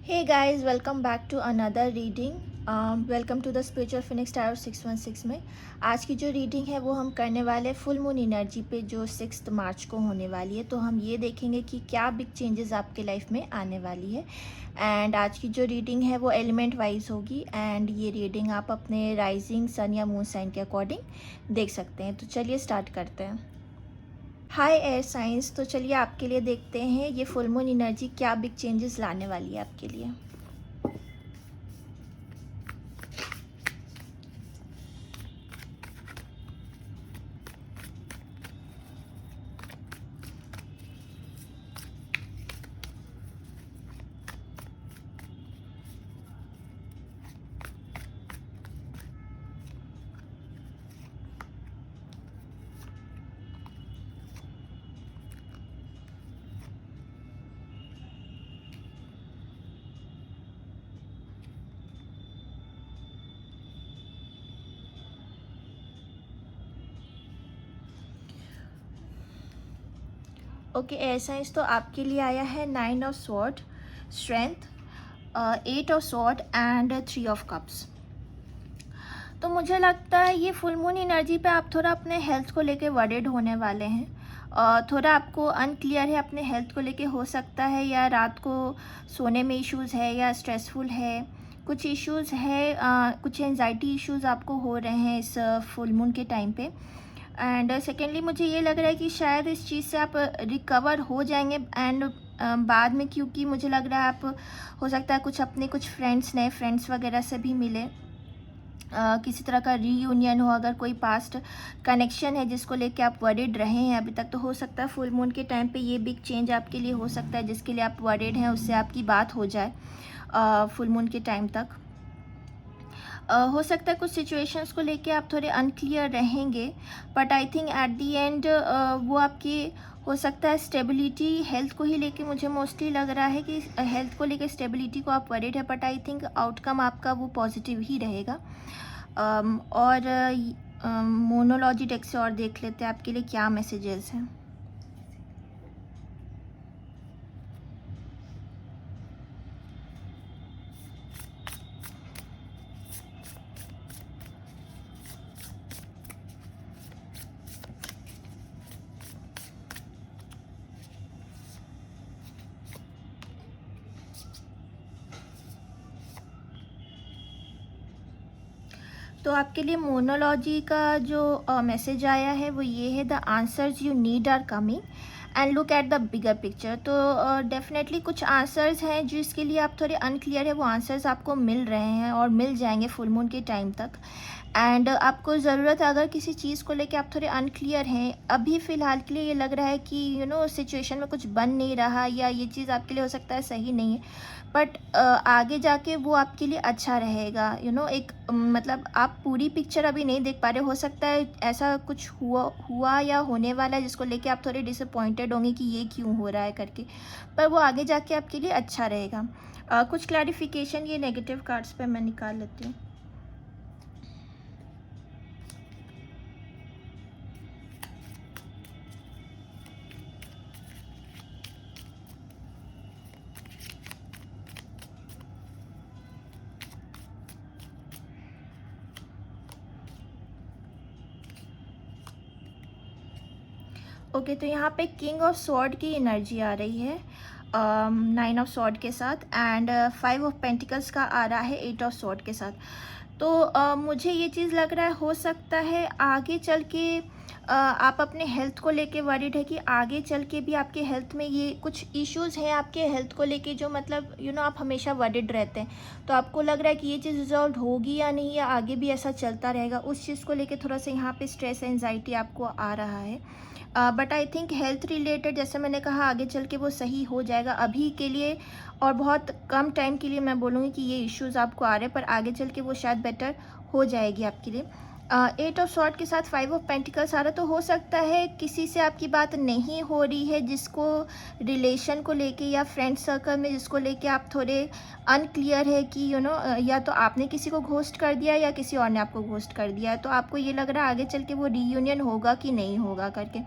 Hey guys, welcome back to another reading. Welcome to the Spiritual Phoenix Tarot 616 में आज की जो reading है वो हम करने वाले फुल मून एनर्जी पे जो 6 मार्च को होने वाली है। तो हम ये देखेंगे कि क्या बिग चेंजेस आपके लाइफ में आने वाली है। एंड आज की जो रीडिंग है वो एलिमेंट वाइज होगी एंड ये रीडिंग आप अपने राइजिंग सन या मून साइन के अकॉर्डिंग देख सकते हैं। तो चलिए स्टार्ट करते हैं। हाय एयर साइंस, तो चलिए आपके लिए देखते हैं ये फुल मून एनर्जी क्या बिग चेंजेस लाने वाली है आपके लिए। ओके एयर साइंस, तो आपके लिए आया है 9 of sword, strength, 8 of sword and 3 of cups. तो मुझे लगता है ये फुल मून एनर्जी पे आप थोड़ा अपने हेल्थ को लेके वरीड होने वाले हैं। थोड़ा आपको अनक्लियर है अपने हेल्थ को लेके, हो सकता है या रात को सोने में इश्यूज़ है या स्ट्रेसफुल है, कुछ इश्यूज़ है, कुछ एंजाइटी इश्यूज़ आपको हो रहे हैं इस फुल मून के टाइम पे। एंड सेकेंडली मुझे ये लग रहा है कि शायद इस चीज़ से आप रिकवर हो जाएंगे एंड बाद में, क्योंकि मुझे लग रहा है आप हो सकता है कुछ फ्रेंड्स, नए फ्रेंड्स वगैरह से भी मिले, किसी तरह का रीयूनियन हो, अगर कोई पास्ट कनेक्शन है जिसको लेके आप वरीड रहे हैं अभी तक, तो हो सकता है फुल मून के टाइम पे ये बिग चेंज आपके लिए हो सकता है जिसके लिए आप वरीड हैं उससे आपकी बात हो जाए फुल मून के टाइम तक। हो सकता है कुछ सिचुएशंस को लेके आप थोड़े अनक्लियर रहेंगे, but I think at the and वो आपकी हो सकता है स्टेबिलिटी, हेल्थ को ही लेके मुझे मोस्टली लग रहा है कि हेल्थ को लेके स्टेबिलिटी को आप वरीड है, बट आई थिंक आउटकम आपका वो पॉजिटिव ही रहेगा। और मोनोलॉजी डेक से और देख लेते हैं आपके लिए क्या मैसेजेस हैं। तो आपके लिए मोनोलॉजी का जो मैसेज आया है वो ये है, the answers you need are coming and look at the bigger picture. तो डेफिनेटली कुछ आंसर्स हैं जिसके लिए आप थोड़े अनक्लियर है, वो आंसर्स आपको मिल रहे हैं और मिल जाएंगे फुल मून के टाइम तक। एंड आपको ज़रूरत है, अगर किसी चीज़ को लेके आप थोड़े अनक्लियर हैं अभी फ़िलहाल के लिए, ये लग रहा है कि सिचुएशन में कुछ बन नहीं रहा या ये चीज़ आपके लिए हो सकता है सही नहीं है, बट आगे जाके वो आपके लिए अच्छा रहेगा। एक मतलब आप पूरी पिक्चर अभी नहीं देख पा रहे, हो सकता है ऐसा कुछ हुआ या होने वाला है जिसको लेके आप थोड़े डिसअपॉइंटेड होंगे कि ये क्यों हो रहा है करके, पर वो आगे जाके आपके लिए अच्छा रहेगा। कुछ क्लैरिफिकेशन ये नेगेटिव कार्ड्स पे मैं निकाल लेती हूँ। ओके, तो यहाँ पे किंग ऑफ स्वॉर्ड की एनर्जी आ रही है 9 ऑफ स्वॉर्ड के साथ, एंड 5 ऑफ पेंटिकल्स का आ रहा है 8 ऑफ स्वॉर्ड के साथ। तो मुझे ये चीज़ लग रहा है हो सकता है आगे चल के आप अपने हेल्थ को लेके वरीड है कि आगे चल के भी आपके हेल्थ में ये कुछ इश्यूज़ हैं आपके हेल्थ को लेके, जो मतलब आप हमेशा वरीड रहते हैं। तो आपको लग रहा है कि ये चीज़ रिजॉल्व होगी या नहीं, या आगे भी ऐसा चलता रहेगा, उस चीज़ को लेके थोड़ा सा यहाँ पे स्ट्रेस एंजाइटी आपको आ रहा है। But I think health related, जैसे मैंने कहा, आगे चल के वो सही हो जाएगा। अभी के लिए और बहुत कम टाइम के लिए मैं बोलूँगी कि ये इश्यूज़ आपको आ रहे हैं, पर आगे चल के वो शायद बेटर हो जाएगी आपके लिए। 8 ऑफ स्वॉर्ड के साथ 5 ऑफ पेंटिकल्स आ रहा है, तो हो सकता है किसी से आपकी बात नहीं हो रही है जिसको रिलेशन को लेके या फ्रेंड सर्कल में जिसको लेके आप थोड़े अनक्लियर है कि या तो आपने किसी को घोस्ट कर दिया या किसी और ने आपको घोस्ट कर दिया है। तो आपको ये लग रहा है आगे चल के वो रीयूनियन होगा कि नहीं होगा करके,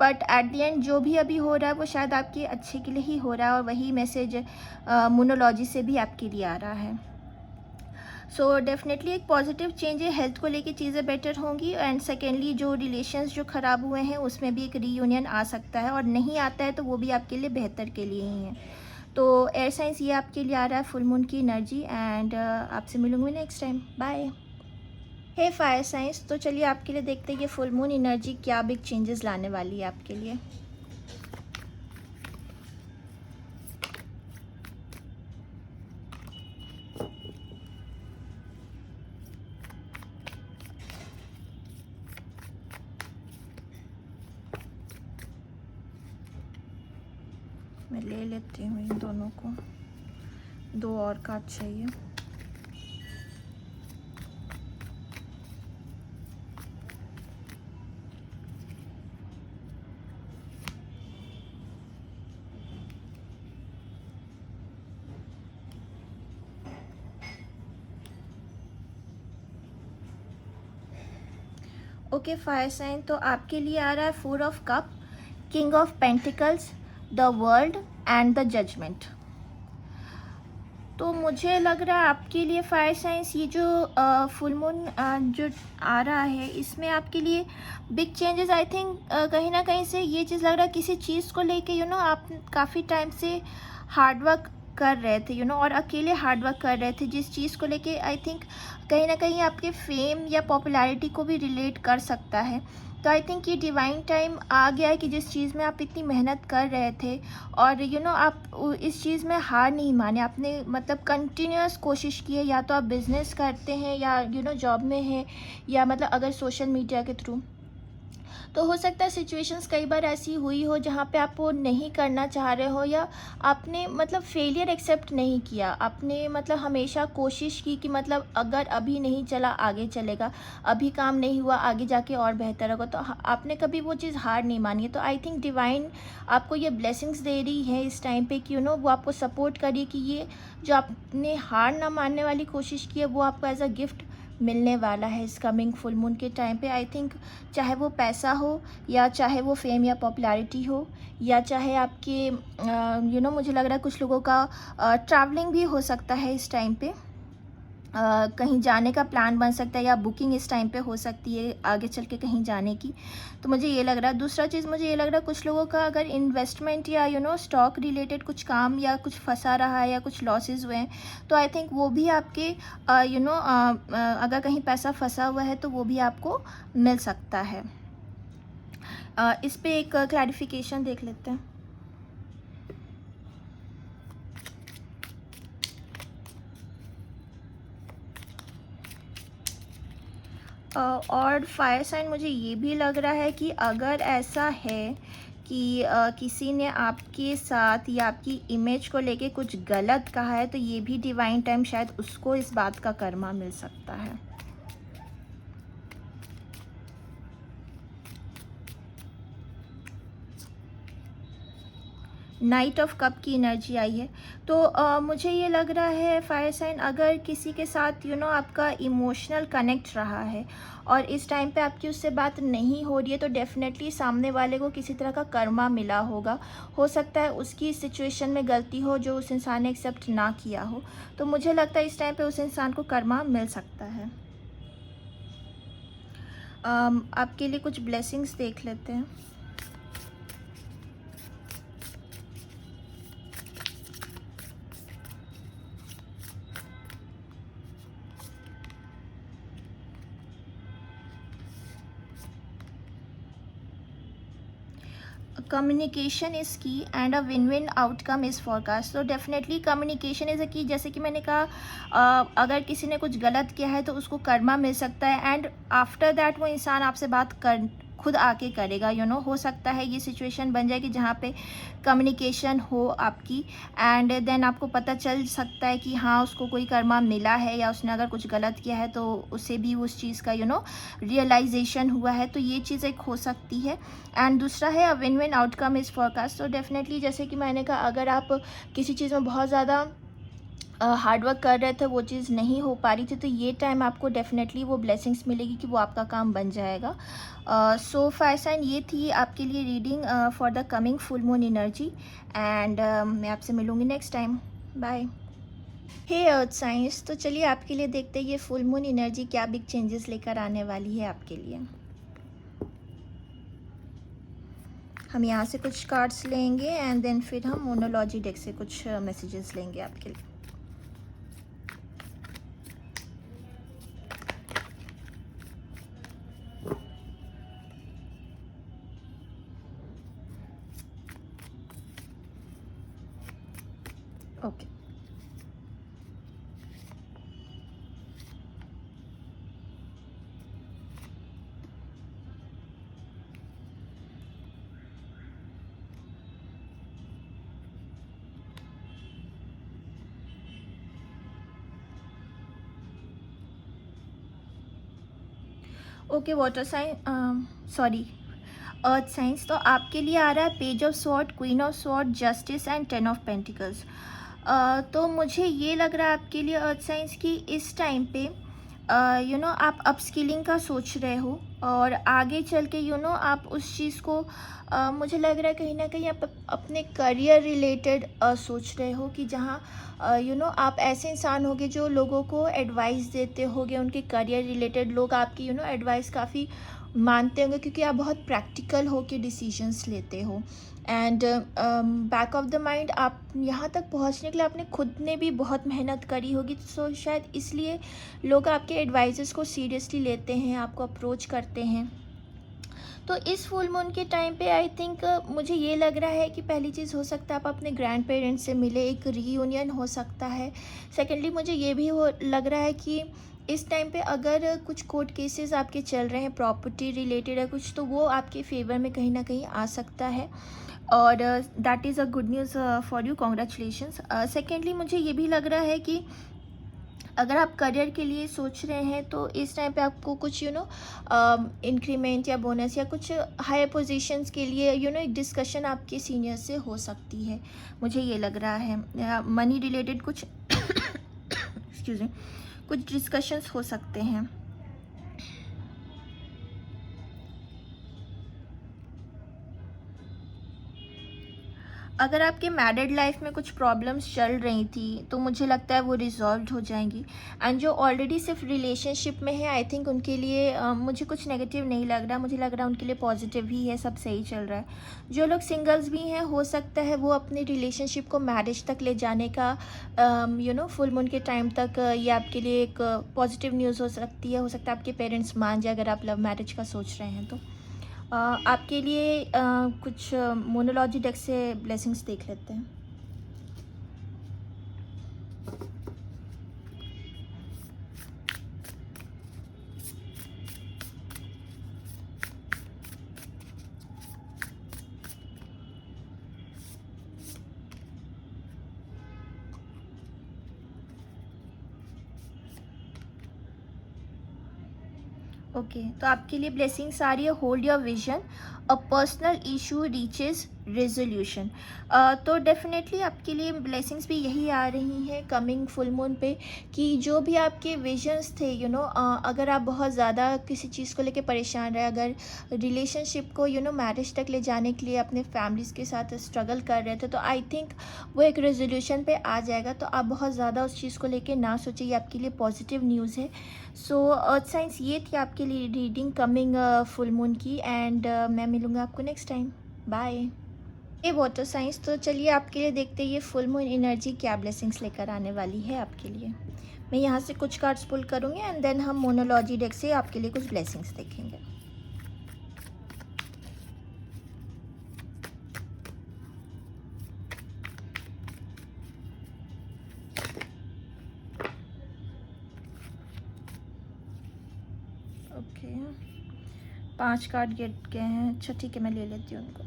बट एट द एंड जो भी अभी हो रहा है वो शायद आपके अच्छे के लिए ही हो रहा है, और वही मैसेज मोनोलॉजी से भी आपके लिए आ रहा है। सो डेफिनेटली एक पॉजिटिव चेंज है, हेल्थ को लेके चीज़ें बेटर होंगी। एंड सेकेंडली जो रिलेशंस जो ख़राब हुए हैं उसमें भी एक रीयूनियन आ सकता है, और नहीं आता है तो वो भी आपके लिए बेहतर के लिए ही है। तो एयर साइंस ये आपके लिए आ रहा है फुल मून की एनर्जी। एंड आपसे मिलूंगी नेक्स्ट टाइम, बाय। हे फायर साइंस, तो चलिए आपके लिए देखते हैं ये फुल मून एनर्जी क्या बिग चेंजेस लाने वाली है आपके लिए। मैं ले लेती हूँ इन दोनों को, 2 और कार्ड चाहिए। ओके फायर साइन, तो आपके लिए आ रहा है 4 of cup, king of pentacles, the world and the judgment. तो मुझे लग रहा है आपके लिए फायर साइंस ये जो फुल मून जो आ रहा है इसमें आपके लिए बिग चेंजेस आई थिंक कहीं ना कहीं से ये चीज़ लग रहा है किसी चीज़ को लेके आप काफ़ी टाइम से हार्ड वर्क कर रहे थे और अकेले हार्ड वर्क कर रहे थे जिस चीज़ को लेके आई थिंक कहीं ना कहीं आपके फेम या पॉपुलैरिटी को भी रिलेट कर सकता है। तो आई थिंक ये डिवाइन टाइम आ गया है कि जिस चीज़ में आप इतनी मेहनत कर रहे थे और आप इस चीज़ में हार नहीं माने, आपने मतलब कंटिन्यूअस कोशिश की है, या तो आप बिज़नेस करते हैं या जॉब में हैं, या मतलब अगर सोशल मीडिया के थ्रू, तो हो सकता है सिचुएशंस कई बार ऐसी हुई हो जहाँ पे आप वो नहीं करना चाह रहे हो, या आपने मतलब फेलियर एक्सेप्ट नहीं किया, आपने मतलब हमेशा कोशिश की कि मतलब अगर अभी नहीं चला आगे चलेगा, अभी काम नहीं हुआ आगे जाके और बेहतर होगा, तो आपने कभी वो चीज़ हार नहीं मानी है। तो आई थिंक डिवाइन आपको ये ब्लेसिंग्स दे रही है इस टाइम पे कि वो आपको सपोर्ट करिए कि ये जो आपने हार ना मानने वाली कोशिश की है वो आपको एज अ गिफ्ट मिलने वाला है इस कमिंग फुल मून के टाइम पे। आई थिंक चाहे वो पैसा हो, या चाहे वो फेम या पॉपुलैरिटी हो, या चाहे आपके मुझे लग रहा है कुछ लोगों का ट्रैवलिंग भी हो सकता है इस टाइम पे, कहीं जाने का प्लान बन सकता है, या बुकिंग इस टाइम पे हो सकती है आगे चल के कहीं जाने की। तो मुझे ये लग रहा है। दूसरा चीज़ मुझे ये लग रहा है कुछ लोगों का अगर इन्वेस्टमेंट या स्टॉक रिलेटेड कुछ काम या कुछ फंसा रहा है या कुछ लॉसेस हुए हैं, तो आई थिंक वो भी आपके अगर कहीं पैसा फंसा हुआ है तो वो भी आपको मिल सकता है। इस पे एक क्लैरिफिकेशन देख लेते हैं। और फायर साइन मुझे ये भी लग रहा है कि अगर ऐसा है कि किसी ने आपके साथ या आपकी इमेज को लेके कुछ गलत कहा है, तो ये भी डिवाइन टाइम शायद उसको इस बात का कर्मा मिल सकता है। नाइट ऑफ कप की एनर्जी आई है। तो मुझे ये लग रहा है फायर साइन, अगर किसी के साथ आपका इमोशनल कनेक्ट रहा है और इस टाइम पे आपकी उससे बात नहीं हो रही है, तो डेफिनेटली सामने वाले को किसी तरह का कर्मा मिला होगा। हो सकता है उसकी सिचुएशन में गलती हो जो उस इंसान ने एक्सेप्ट ना किया हो, तो मुझे लगता है इस टाइम पे उस इंसान को कर्मा मिल सकता है। आपके लिए कुछ ब्लेसिंग्स देख लेते हैं। कम्युनिकेशन इज़ की and a win win outcome is forecast. तो डेफिनेटली कम्युनिकेशन इज़ अ की। जैसे कि मैंने कहा, अगर किसी ने कुछ गलत किया है तो उसको कर्मा मिल सकता है, एंड आफ्टर दैट वो इंसान आपसे बात कर खुद आके करेगा। हो सकता है ये सिचुएशन बन जाए कि जहाँ पे कम्युनिकेशन हो आपकी, एंड देन आपको पता चल सकता है कि हाँ उसको कोई कर्मा मिला है, या उसने अगर कुछ गलत किया है तो उसे भी उस चीज़ का रियलाइजेशन हुआ है। तो ये चीज़ एक हो सकती है। एंड दूसरा है a win win outcome is forecast. तो डेफिनेटली जैसे कि मैंने कहा, अगर आप किसी चीज़ में बहुत ज़्यादा हार्ड वर्क कर रहे थे वो चीज़ नहीं हो पा रही थी, तो ये टाइम आपको डेफिनेटली वो ब्लेसिंग्स मिलेगी कि वो आपका काम बन जाएगा। सो फायर साइन ये थी आपके लिए reading for the coming full moon energy. And मैं आपसे मिलूँगी नेक्स्ट टाइम। बाय। हे अर्थ साइंस, तो चलिए आपके लिए देखते हैं ये फुल मून एनर्जी क्या बिग चेंजेस लेकर आने वाली है आपके लिए। हम यहाँ से कुछ कार्ड्स लेंगे एंड देन फिर हम मोनोलॉजी डेक से कुछ मैसेजेस लेंगे आपके लिए। Okay. Okay water sign, sorry earth science, तो आपके लिए आ रहा है page of sword, queen of sword, justice and 10 of pentacles. तो मुझे ये लग रहा है आपके लिए अर्थ साइंस की इस टाइम पे आप अपस्किलिंग का सोच रहे हो और आगे चल के आप उस चीज़ को मुझे लग रहा है कहीं ना कहीं आप अपने करियर रिलेटेड सोच रहे हो कि जहाँ आप ऐसे इंसान होगे जो लोगों को एडवाइस देते होगे उनके करियर रिलेटेड। लोग आपकी एडवाइस काफ़ी मानते होंगे क्योंकि आप बहुत प्रैक्टिकल हो के डिसीजंस लेते हो। And back of the mind आप यहाँ तक पहुँचने के लिए आपने खुद ने भी बहुत मेहनत करी होगी, तो शायद इसलिए लोग आपके एडवाइजेस को सीरियसली लेते हैं, आपको अप्रोच करते हैं। तो इस फुल मून के टाइम पे आई थिंक मुझे ये लग रहा है कि पहली चीज़ हो सकता है आप अपने ग्रैंड पेरेंट्स से मिले, एक रीयूनियन हो सकता है। सेकेंडली मुझे ये भी लग रहा है कि इस टाइम पे अगर कुछ कोर्ट केसेस आपके चल रहे हैं, प्रॉपर्टी रिलेटेड है कुछ, तो वो आपके फेवर में कहीं ना कहीं आ सकता है और that is a good news for you, congratulations. Secondly मुझे ये भी लग रहा है कि अगर आप करियर के लिए सोच रहे हैं तो इस टाइम पे आपको कुछ इंक्रीमेंट या बोनस या कुछ हायर पोजीशंस के लिए एक डिस्कशन आपके सीनियर से हो सकती है, मुझे ये लग रहा है। मनी रिलेटेड कुछ एक्सक्यूज मी, कुछ डिस्कशंस हो सकते हैं। अगर आपके मैरिड लाइफ में कुछ प्रॉब्लम्स चल रही थी तो मुझे लगता है वो रिजॉल्व हो जाएंगी। एंड जो ऑलरेडी सिर्फ रिलेशनशिप में है आई थिंक उनके लिए मुझे कुछ नेगेटिव नहीं लग रहा, मुझे लग रहा है उनके लिए पॉजिटिव ही है, सब सही चल रहा है। जो लोग सिंगल्स भी हैं हो सकता है वो अपनी रिलेशनशिप को मैरिज तक ले जाने का फुल मून के टाइम तक ये आपके लिए एक पॉजिटिव न्यूज़ हो सकती है। हो सकता है आपके पेरेंट्स मान जाए अगर आप लव मैरिज का सोच रहे हैं तो। आपके लिए कुछ मोनोलॉजी डेक से ब्लेसिंग्स देख लेते हैं। ओके तो आपके लिए ब्लेसिंग्स आ रही है, hold your vision, a personal issue reaches resolution. तो डेफिनेटली आपके लिए ब्लेसिंग्स भी यही आ रही हैं कमिंग फुल मून पे कि जो भी आपके विजन्स थे अगर आप बहुत ज़्यादा किसी चीज़ को लेके परेशान रहे, अगर रिलेशनशिप को मैरिज तक ले जाने के लिए अपने फैमिलीज़ के साथ स्ट्रगल कर रहे थे, तो आई थिंक वो एक रेजोल्यूशन पे आ जाएगा। तो आप बहुत ज़्यादा उस चीज़ को लेके ना सोचिए, ये आपके लिए पॉजिटिव न्यूज़ है। सो अर्थ साइंस ये थी आपके लिए रीडिंग कमिंग फुल मून की। एंड मैं मिलूँगा आपको नेक्स्ट टाइम। बाय। ये वाटर साइंस, तो चलिए आपके लिए देखते हैं ये फुल मून एनर्जी क्या ब्लेसिंग्स लेकर आने वाली है आपके लिए। मैं यहाँ से कुछ कार्ड्स पुल करूँगी एंड देन हम मोनोलॉजी डेक से आपके लिए कुछ ब्लेसिंग्स देखेंगे। ओके 5 कार्ड गेट गए हैं, अच्छा ठीक है मैं ले लेती हूँ उनको।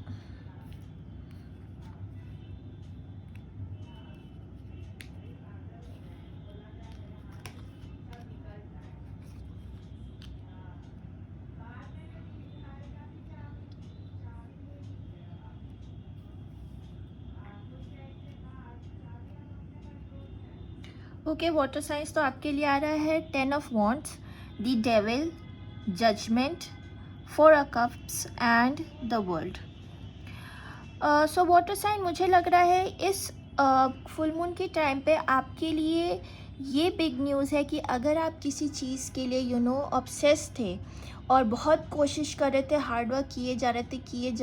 ओके, वाटर साइंस तो आपके लिए आ रहा है 10 of wands, the devil, judgment, 4 of cups and the world. So water sign, मुझे लग रहा है इस फुल मून के टाइम पे आपके लिए ये बिग न्यूज़ है कि अगर आप किसी चीज़ के लिए ऑब्सेस थे और बहुत कोशिश कर रहे थे, हार्ड वर्क किए जा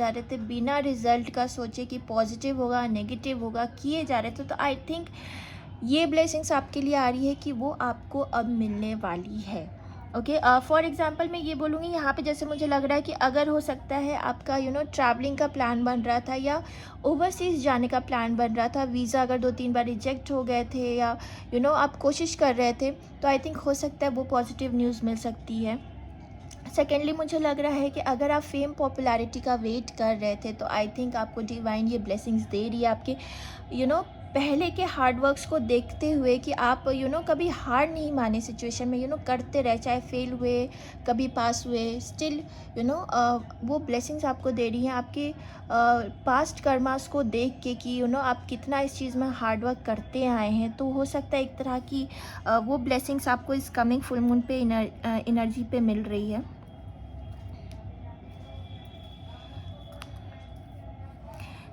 रहे थे बिना रिजल्ट का सोचे कि पॉजिटिव होगा नेगेटिव होगा, किए जा रहे थे, तो आई थिंक ये ब्लेसिंग्स आपके लिए आ रही है कि वो आपको अब मिलने वाली है। ओके, फॉर एग्जांपल मैं ये बोलूँगी यहाँ पे, जैसे मुझे लग रहा है कि अगर हो सकता है आपका ट्रैवलिंग का प्लान बन रहा था या ओवरसीज़ जाने का प्लान बन रहा था, वीज़ा अगर 2-3 बार रिजेक्ट हो गए थे या आप कोशिश कर रहे थे, तो आई थिंक हो सकता है वो पॉजिटिव न्यूज़ मिल सकती है। सेकेंडली मुझे लग रहा है कि अगर आप फेम पॉपुलैरिटी का वेट कर रहे थे, तो आई थिंक आपको डिवाइन ये ब्लेसिंग्स दे रही है आपके पहले के हार्ड वर्क्स को देखते हुए कि आप कभी हार नहीं माने सिचुएशन में, करते रहे, चाहे फेल हुए कभी पास हुए, स्टिल वो ब्लेसिंग्स आपको दे रही हैं आपके पास्ट कर्मास को देख के कि आप कितना इस चीज़ में हार्ड वर्क करते आए हैं। तो हो सकता है एक तरह की वो ब्लेसिंग्स आपको इस कमिंग फुल मून पे एनर्जी पे मिल रही है।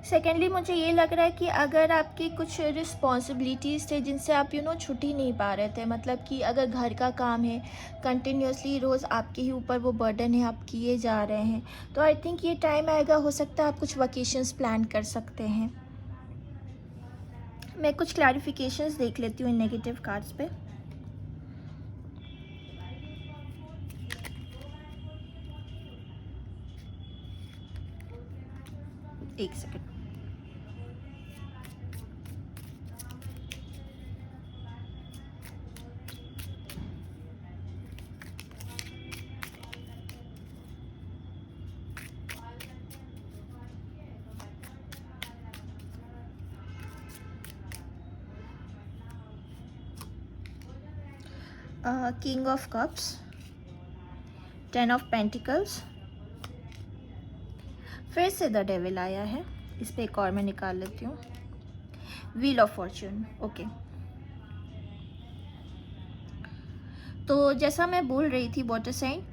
सेकेंडली मुझे ये लग रहा है कि अगर आपकी कुछ रिस्पॉन्सिबिलिटीज़ थे जिनसे आप छुट्टी नहीं पा रहे थे, मतलब कि अगर घर का काम है कंटिन्यूसली रोज़ आपके ही ऊपर वो बर्डन है, आप किए जा रहे हैं, तो आई थिंक ये टाइम आएगा, हो सकता है आप कुछ वकेशंस प्लान कर सकते हैं। मैं कुछ क्लैरिफिकेशंस देख लेती हूँ इन नेगेटिव कार्ड्स पे। एक second. King of cups, 10 of pentacles, फिर से द डेविल आया है, इस पे एक और मैं निकाल लेती हूँ, व्हील ऑफ फॉर्च्यून। ओके, तो जैसा मैं बोल रही थी वाटर साइन,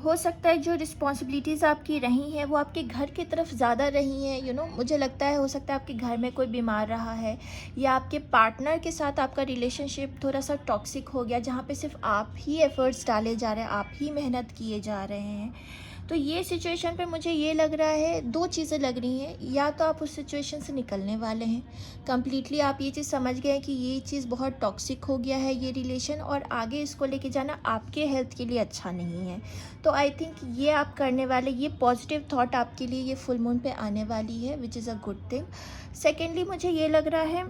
हो सकता है जो रिस्पॉन्सिबिलिटीज़ आपकी रही हैं वो आपके घर की तरफ ज़्यादा रही हैं। मुझे लगता है हो सकता है आपके घर में कोई बीमार रहा है या आपके पार्टनर के साथ आपका रिलेशनशिप थोड़ा सा टॉक्सिक हो गया, जहाँ पे सिर्फ आप ही एफ़र्ट्स डाले जा रहे हैं, आप ही मेहनत किए जा रहे हैं। तो ये सिचुएशन पे मुझे ये लग रहा है, 2 चीज़ें लग रही हैं, या तो आप उस सिचुएशन से निकलने वाले हैं कम्प्लीटली, आप ये चीज़ समझ गए कि ये चीज़ बहुत टॉक्सिक हो गया है ये रिलेशन, और आगे इसको लेके जाना आपके हेल्थ के लिए अच्छा नहीं है। तो आई थिंक ये आप करने वाले, ये पॉजिटिव थॉट आपके लिए ये फुल मून पे आने वाली है, which is a good thing. Secondly मुझे ये लग रहा है,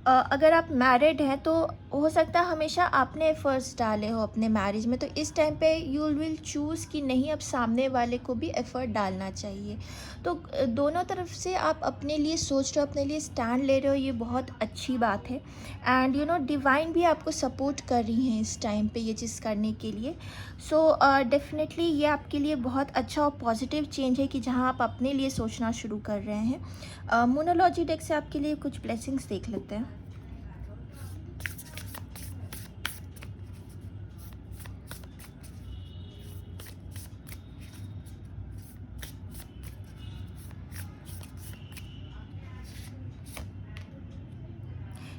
अगर आप मैरिड हैं तो हो सकता है हमेशा आपने एफ़र्ट्स डाले हो अपने मैरिज में, तो इस टाइम पे यू विल चूज़ कि नहीं, अब सामने वाले को भी एफ़र्ट डालना चाहिए। तो दोनों तरफ से आप अपने लिए सोच रहे हो, अपने लिए स्टैंड ले रहे हो, ये बहुत अच्छी बात है। एंड डिवाइन भी आपको सपोर्ट कर रही हैं इस टाइम पे ये चीज़ करने के लिए। सो डेफिनेटली ये आपके लिए बहुत अच्छा और पॉजिटिव चेंज है कि जहाँ आप अपने लिए सोचना शुरू कर रहे हैं। मोनोलॉजी डेक से आपके लिए कुछ ब्लेसिंग्स देख लेते हैं।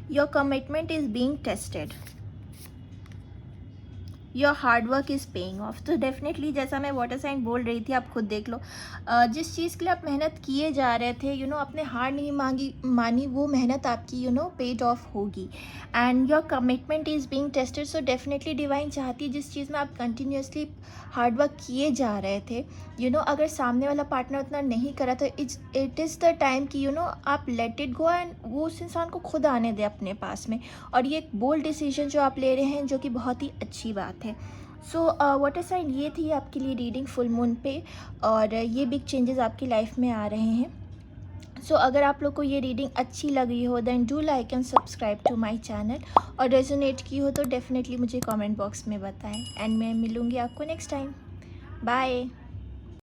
Your commitment is being tested. Your hard work is paying off. तो डेफिनेटली जैसा मैं वाटर साइन बोल रही थी, आप खुद देख लो, जिस चीज़ के लिए आप मेहनत किए जा रहे थे, अपने हार नहीं मानी, वो मेहनत आपकी पेड ऑफ होगी। And your commitment is being tested. So definitely divine चाहती है जिस चीज़ में आप कंटिन्यूसली हार्ड वर्क किए जा रहे थे, अगर सामने वाला पार्टनर उतना नहीं करा तो इट इज़ द टाइम कि आप लेट इट गो एंड वो उस इंसान को खुद आने दें अपने पास में। और ये एक बोल्ड डिसीजन जो आप ले रहे हैं, जो कि बहुत ही अच्छी बात है। सो वाटर साइन, ये थी आपके लिए रीडिंग फुल मून पे, और ये बिग चेंजेस आपकी लाइफ में आ रहे हैं। सो अगर आप लोग को ये रीडिंग अच्छी लगी हो, then do like and subscribe to my channel, और रेजोनेट की हो तो डेफिनेटली मुझे कमेंट बॉक्स में बताएं। एंड मैं मिलूँगी आपको नेक्स्ट टाइम। बाय।